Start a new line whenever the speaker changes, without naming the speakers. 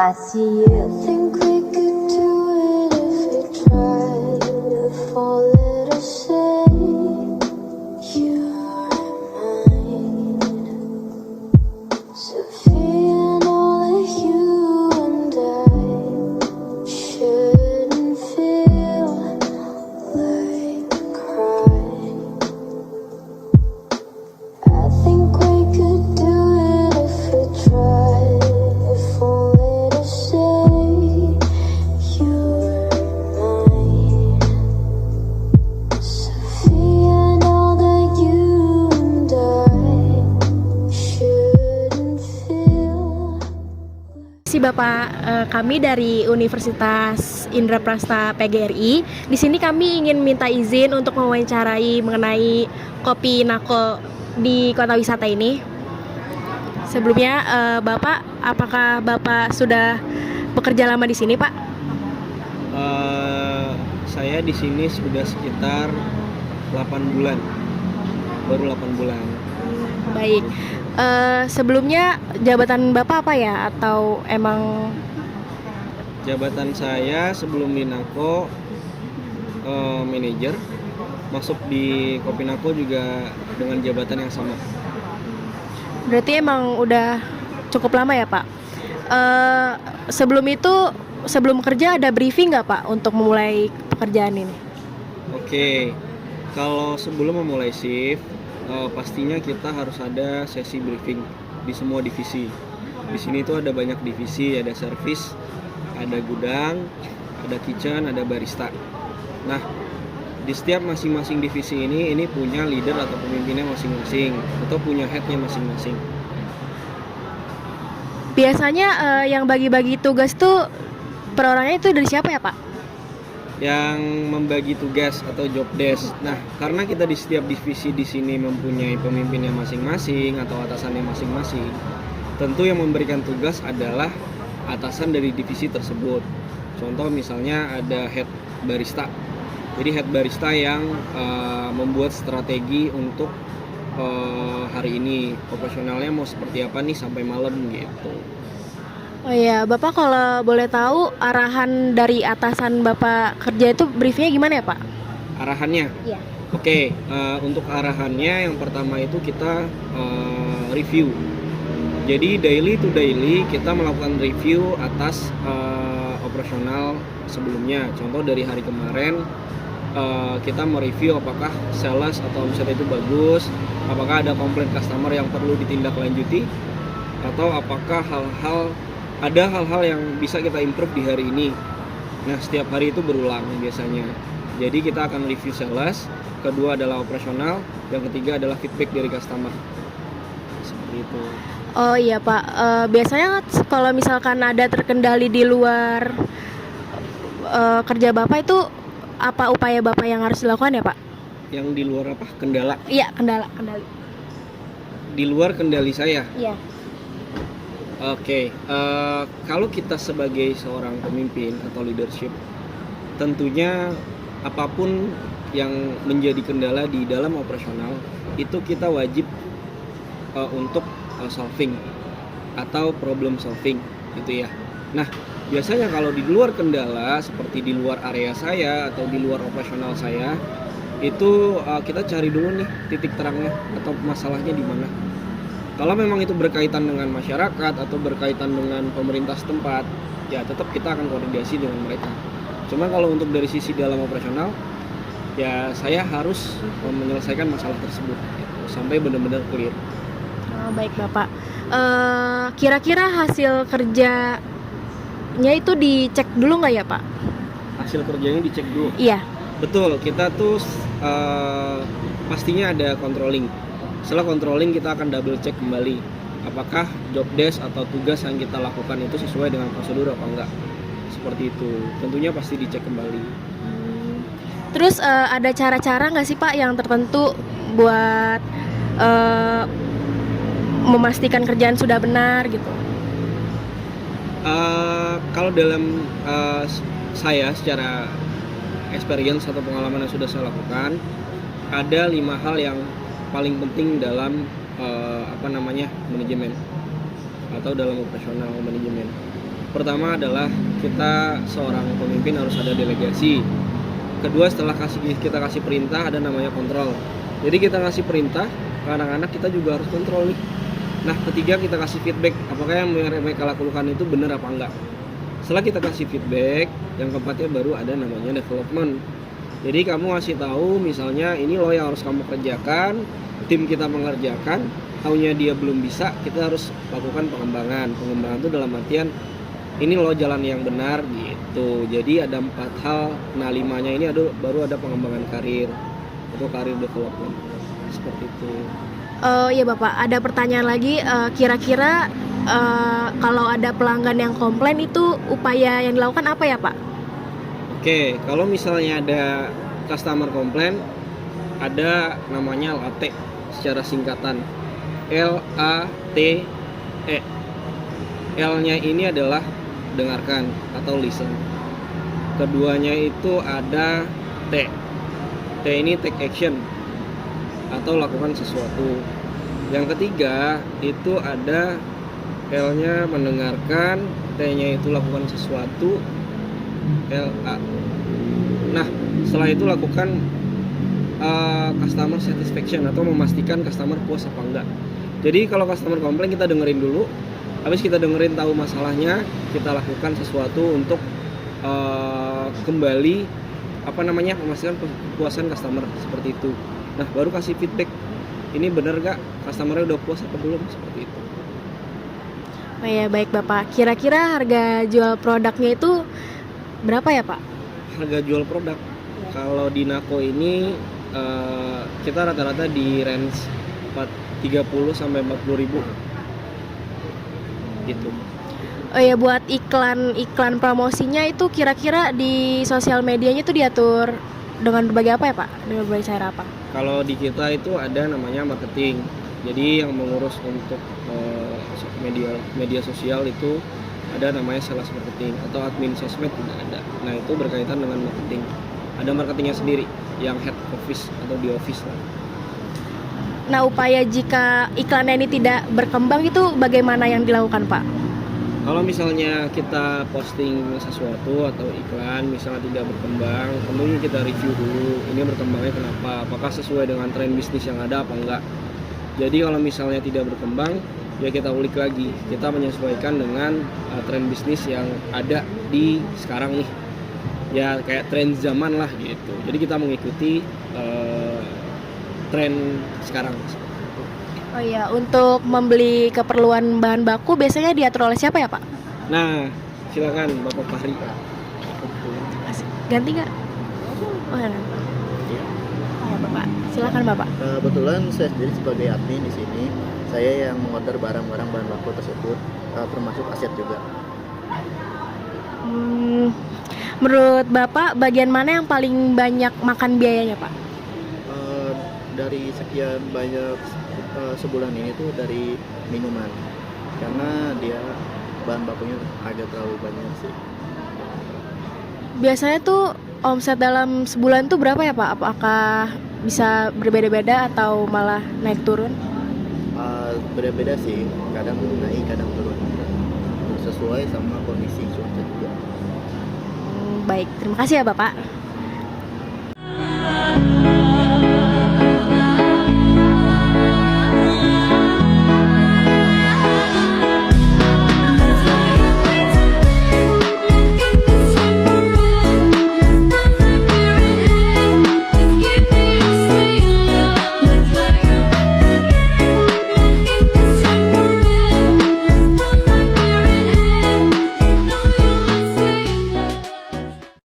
I see you. Think we could do it if we tried. If all that I say, you're mine. Sophia, know that you and I shouldn't feel like crying. I think we could do it if we tried. If only to say you're mine. Sophia, know that you and I shouldn't feel.
Si Bapak, kami dari Universitas Indraprasta PGRI. Di sini kami ingin minta izin untuk mewawancarai mengenai Kopi Nako di kota wisata ini. Sebelumnya, Bapak, apakah Bapak sudah bekerja lama di sini, Pak?
Saya di sini sudah sekitar 8 bulan, baru 8 bulan.
Baik. Sebelumnya jabatan Bapak apa ya? Atau emang
Jabatan saya sebelum di Nako manajer, masuk di Kopi Nako juga dengan jabatan yang sama.
berarti emang udah cukup lama ya, Pak? Sebelum itu, sebelum kerja ada briefing nggak, Pak, untuk memulai pekerjaan ini?
Oke, kalau sebelum memulai shift, pastinya kita harus ada sesi briefing di semua divisi. Di sini tuh ada banyak divisi, ada service, ada gudang, ada kitchen, ada barista. Nah, di setiap masing-masing divisi ini punya leader atau pemimpinnya masing-masing, atau punya headnya masing-masing.
Biasanya yang bagi-bagi tugas tuh perorangannya itu dari siapa ya, Pak?
Yang membagi tugas atau job desk. Nah, karena kita di setiap divisi di sini mempunyai pemimpinnya masing-masing atau atasannya masing-masing, tentu yang memberikan tugas adalah atasan dari divisi tersebut. Contoh misalnya ada head barista. Jadi head barista yang membuat strategi untuk hari ini operasionalnya mau seperti apa nih sampai malam gitu.
Oh iya, Bapak kalau boleh tahu arahan dari atasan Bapak kerja itu briefnya gimana ya, Pak?
Arahannya?
Iya.
Oke, untuk arahannya yang pertama itu kita review. Jadi daily to daily kita melakukan review atas operasional sebelumnya. Contoh dari hari kemarin kita mereview apakah sales atau omset itu bagus, apakah ada komplain customer yang perlu ditindaklanjuti, atau apakah ada hal-hal yang bisa kita improve di hari ini. Nah, setiap hari itu berulang biasanya. Jadi kita akan review sales, kedua adalah operasional, yang ketiga adalah feedback dari customer. Seperti itu.
Oh iya, Pak. Biasanya kalau misalkan ada terkendali di luar kerja Bapak itu apa upaya Bapak yang harus dilakukan ya, Pak?
Yang di luar apa? Kendala?
Iya, kendali.
Di luar kendali saya.
Iya.
Oke, kalau kita sebagai seorang pemimpin atau leadership, tentunya apapun yang menjadi kendala di dalam operasional itu kita wajib untuk solving atau problem solving gitu ya. Nah, biasanya kalau di luar kendala seperti di luar area saya atau di luar operasional saya itu kita cari dulu nih titik terangnya atau masalahnya di mana. Kalau memang itu berkaitan dengan masyarakat atau berkaitan dengan pemerintah setempat, ya tetap kita akan koordinasi dengan mereka. Cuma kalau untuk dari sisi dalam operasional, ya saya harus menyelesaikan masalah tersebut gitu, sampai benar-benar clear.
Oh, baik, Bapak. Kira-kira hasil kerjanya itu dicek dulu nggak ya, Pak?
Hasil kerjanya dicek dulu.
Iya.
Betul, kita tuh pastinya ada controlling. Setelah controlling kita akan double check kembali apakah job desk atau tugas yang kita lakukan itu sesuai dengan prosedur apa enggak. Seperti itu. Tentunya pasti dicek kembali.
Terus ada cara-cara nggak sih, Pak, yang tertentu buat memastikan kerjaan sudah benar gitu?
Kalau dalam saya secara experience atau pengalaman yang sudah saya lakukan, ada 5 hal yang paling penting dalam manajemen atau dalam operasional manajemen. Pertama adalah kita seorang pemimpin harus ada delegasi. Kedua, setelah kita kasih perintah ada namanya kontrol. Jadi kita kasih perintah ke anak-anak, kita juga harus kontrol nih. Nah, ketiga kita kasih feedback, apakah yang mereka lakukan itu benar apa enggak. Setelah kita kasih feedback, yang keempatnya baru ada namanya development. Jadi kamu ngasih tahu misalnya ini loh yang harus kamu kerjakan, tim kita mengerjakan, taunya dia belum bisa, kita harus lakukan pengembangan. Pengembangan itu dalam artian ini loh jalan yang benar gitu. Jadi ada 4 hal. Nah, 5-nya ini baru ada pengembangan karir atau karir development seperti itu.
Ya Bapak, ada pertanyaan lagi. Kira-kira kalau ada pelanggan yang komplain itu upaya yang dilakukan apa ya Pak?
Oke, kalau misalnya ada customer komplain, ada namanya LATE secara singkatan, LATE. L-nya ini adalah dengarkan atau listen. Keduanya itu ada T. T ini take action atau lakukan sesuatu. Yang ketiga itu ada L-nya mendengarkan, T-nya itu lakukan sesuatu, LA. Nah, setelah itu lakukan customer satisfaction atau memastikan customer puas apa enggak. Jadi kalau customer komplain kita dengerin dulu. Habis kita dengerin tahu masalahnya, kita lakukan sesuatu untuk kembali memastikan kepuasan customer seperti itu. Nah, baru kasih feedback. Ini benar gak customernya udah puas apa belum, seperti itu.
Oh ya, baik Bapak. Kira-kira harga jual produknya itu berapa ya Pak?
Harga jual produk kalau di Nako ini kita rata-rata di range 30 sampai 40 ribu gitu.
Oh ya, buat iklan promosinya itu kira-kira di sosial medianya itu diatur dengan berbagai apa ya Pak? Dengan berbagai cara apa?
Kalau di kita itu ada namanya marketing. Jadi yang mengurus untuk media sosial itu ada namanya sales marketing atau admin sosmed tidak ada. Nah, itu berkaitan dengan marketing. Ada marketingnya sendiri yang head office atau di office lah.
Nah, upaya jika iklannya ini tidak berkembang itu bagaimana yang dilakukan Pak?
Kalau misalnya kita posting sesuatu atau iklan misalnya tidak berkembang, tentunya kita review dulu ini berkembangnya kenapa, apakah sesuai dengan tren bisnis yang ada apa enggak. Jadi kalau misalnya tidak berkembang, ya kita ulik lagi, kita menyesuaikan dengan tren bisnis yang ada di sekarang nih. Ya kayak tren zaman lah gitu. Jadi kita mengikuti tren sekarang.
Oh iya, untuk membeli keperluan bahan baku biasanya diatur oleh siapa ya Pak?
Nah, silakan Bapak Fahri.
Ganti nggak? Oh ya, ya Bapak. Silakan Bapak.
Kebetulan saya sendiri sebagai admin di sini, saya yang mengorder barang-barang bahan baku tersebut, termasuk aset juga.
Menurut Bapak, bagian mana yang paling banyak makan biayanya Pak?
Dari sekian banyak sebulan ini tuh dari minuman, karena dia bahan bakunya agak terlalu banyak sih.
Biasanya tuh omset dalam sebulan tuh berapa ya Pak? Apakah bisa berbeda-beda atau malah naik turun?
Beda-beda sih, kadang naik kadang turun, sesuai sama kondisi cuaca juga.
Baik, terima kasih ya Bapak.